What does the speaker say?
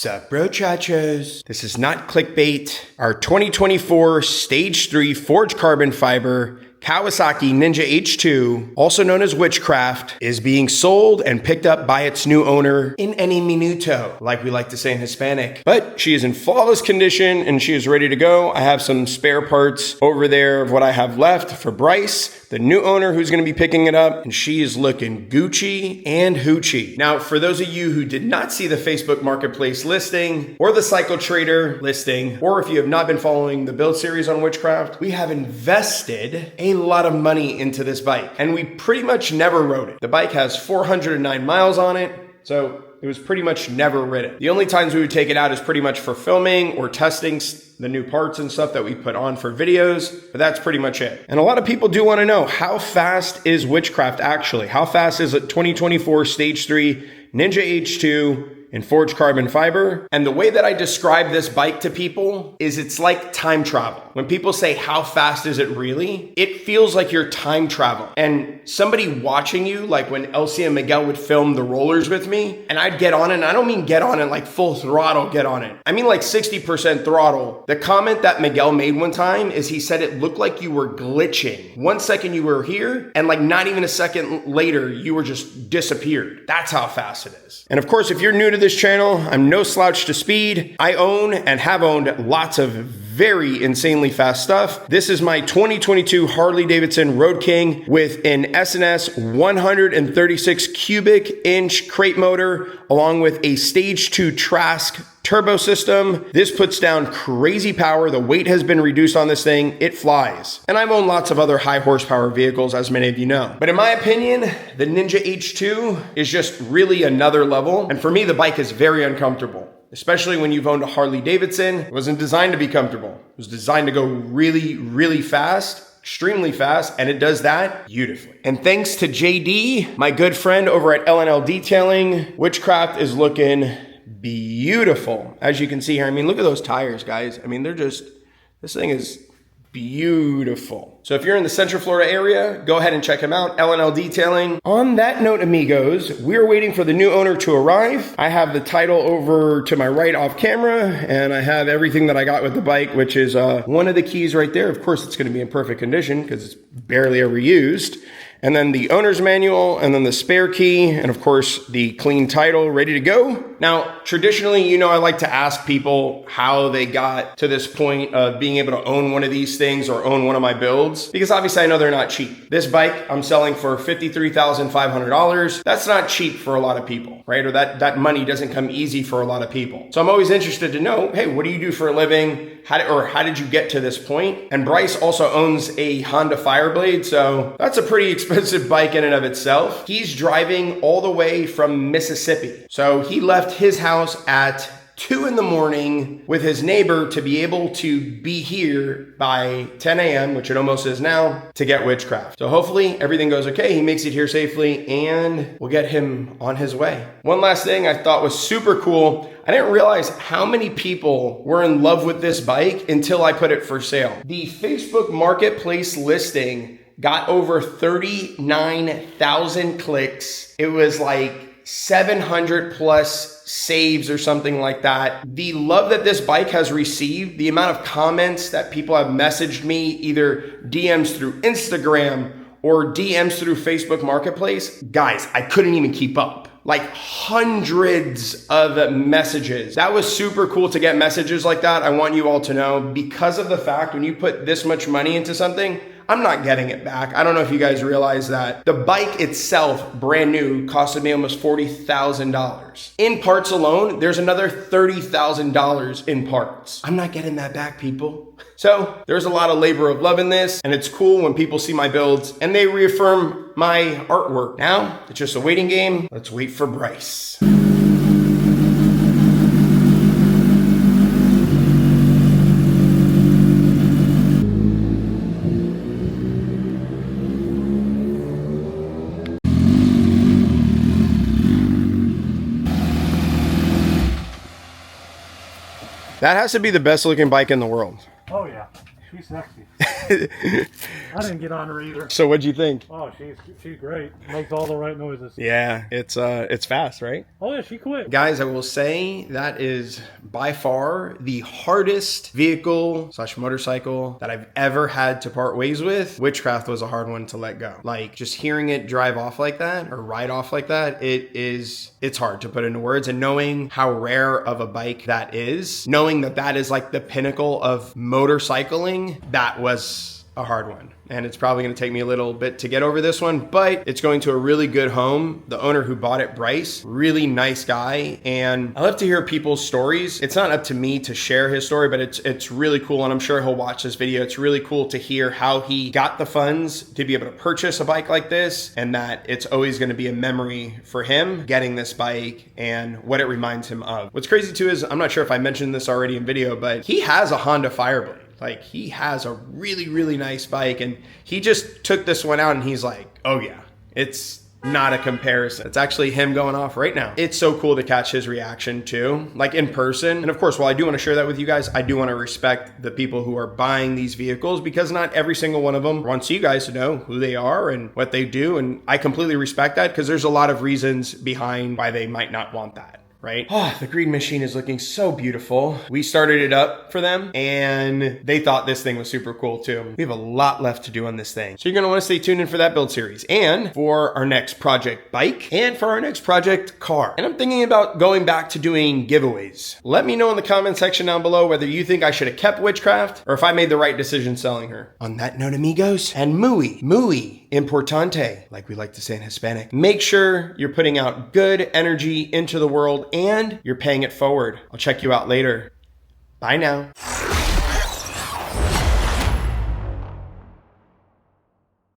Sup, bro chachos? This is not clickbait. Our 2024 Stage 3 Forged Carbon Fiber Kawasaki Ninja H2, also known as Witchcraft, is being sold and picked up by its new owner in any minuto, like we like to say in Hispanic. But she is in flawless condition and she is ready to go. I have some spare parts over there of what I have left for Bryce, the new owner who's going to be picking it up, and she is looking Gucci and hoochie. Now, for those of you who did not see the Facebook Marketplace listing or the Cycle Trader listing, or if you have not been following the build series on Witchcraft, we have invested a lot of money into this bike, and we pretty much never rode it. The bike has 409 miles on it, so it was pretty much never ridden. The only times we would take it out is pretty much for filming or testing the new parts and stuff that we put on for videos, but that's pretty much it. And a lot of people do want to know, how fast is Witchcraft actually? How fast is a 2024 Stage 3 Ninja H2 in forged carbon fiber? And the way that I describe this bike to people is it's like time travel. When people say, how fast is it really? It feels like you're time traveling. And somebody watching you, like when Elsie and Miguel would film the rollers with me, and I'd get on it, and I don't mean get on it like full throttle get on it. I mean like 60% throttle. The comment that Miguel made one time is he said it looked like you were glitching. 1 second you were here, and like not even a second later, you were just disappeared. That's how fast it is. And of course, if you're new to this channel, I'm no slouch to speed. I own and have owned lots of very insanely fast stuff. This is my 2022 Harley-Davidson Road King with an S&S 136 cubic inch crate motor, along with a Stage 2 Trask turbo system. This puts down crazy power. The weight has been reduced on this thing. It flies. And I've owned lots of other high horsepower vehicles, as many of you know. But in my opinion, the Ninja H2 is just really another level. And for me, the bike is very uncomfortable, especially when you've owned a Harley-Davidson. It wasn't designed to be comfortable. It was designed to go really, really fast, extremely fast, and it does that beautifully. And thanks to JD, my good friend over at L&L Detailing, Witchcraft is looking beautiful. As you can see here, I mean, look at those tires, guys. I mean, this thing is beautiful. So if you're in the Central Florida area, go ahead and check him out, L&L Detailing. On that note, amigos, we're waiting for the new owner to arrive. I have the title over to my right off camera, and I have everything that I got with the bike, which is one of the keys right there. Of course, it's going to be in perfect condition because it's barely ever used. And then the owner's manual, and then the spare key, and of course the clean title ready to go. Now, traditionally, you know, I like to ask people how they got to this point of being able to own one of these things or own one of my builds, because obviously I know they're not cheap. This bike I'm selling for $53,500. That's not cheap for a lot of people, right? Or that money doesn't come easy for a lot of people. So I'm always interested to know, hey, what do you do for a living? How did you get to this point? And Bryce also owns a Honda Fireblade, so that's a pretty expensive bike in and of itself. He's driving all the way from Mississippi. So he left his house at 2 in the morning with his neighbor to be able to be here by 10 a.m., which it almost is now, to get Witchcraft. So hopefully everything goes okay. He makes it here safely, and we'll get him on his way. One last thing I thought was super cool. I didn't realize how many people were in love with this bike until I put it for sale. The Facebook Marketplace listing got over 39,000 clicks. It was like 700 plus saves or something like that. The love that this bike has received, the amount of comments that people have messaged me, either DMs through Instagram or DMs through Facebook Marketplace, guys, I couldn't even keep up. Like hundreds of messages. That was super cool to get messages like that. I want you all to know, because of the fact when you put this much money into something, I'm not getting it back. I don't know if you guys realize that. The bike itself, brand new, costed me almost $40,000. In parts alone, there's another $30,000 in parts. I'm not getting that back, people. So there's a lot of labor of love in this, and it's cool when people see my builds and they reaffirm my artwork. Now, it's just a waiting game. Let's wait for Bryce. That has to be the best looking bike in the world. Oh yeah. she's sexy. I didn't get on her either. So what'd you think? Oh, she's great. Makes all the right noises. Yeah, it's fast, right? Oh yeah, she quit. Guys, I will say that is by far the hardest vehicle / motorcycle that I've ever had to part ways with. Witchcraft was a hard one to let go. Like, just hearing it drive off like that or ride off like that, it's hard to put into words. And knowing how rare of a bike that is, knowing that that is like the pinnacle of motorcycling, that was a hard one. And it's probably going to take me a little bit to get over this one, but it's going to a really good home. The owner who bought it, Bryce, really nice guy. And I love to hear people's stories. It's not up to me to share his story, but it's really cool. And I'm sure he'll watch this video. It's really cool to hear how he got the funds to be able to purchase a bike like this, and that it's always going to be a memory for him getting this bike and what it reminds him of. What's crazy too is, I'm not sure if I mentioned this already in video, but he has a Honda Fireblade. Like, he has a really, really nice bike, and he just took this one out and he's like, oh yeah, it's not a comparison. It's actually him going off right now. It's so cool to catch his reaction too, like in person. And of course, while I do want to share that with you guys, I do want to respect the people who are buying these vehicles, because not every single one of them wants you guys to know who they are and what they do. And I completely respect that, because there's a lot of reasons behind why they might not want that. Right? Oh, the green machine is looking so beautiful. We started it up for them and they thought this thing was super cool too. We have a lot left to do on this thing. So you're gonna wanna stay tuned in for that build series, and for our next project bike, and for our next project car. And I'm thinking about going back to doing giveaways. Let me know in the comment section down below whether you think I should have kept Witchcraft or if I made the right decision selling her. On that note, amigos, and muy importante, like we like to say in Hispanic, make sure you're putting out good energy into the world and you're paying it forward. I'll check you out later. Bye now.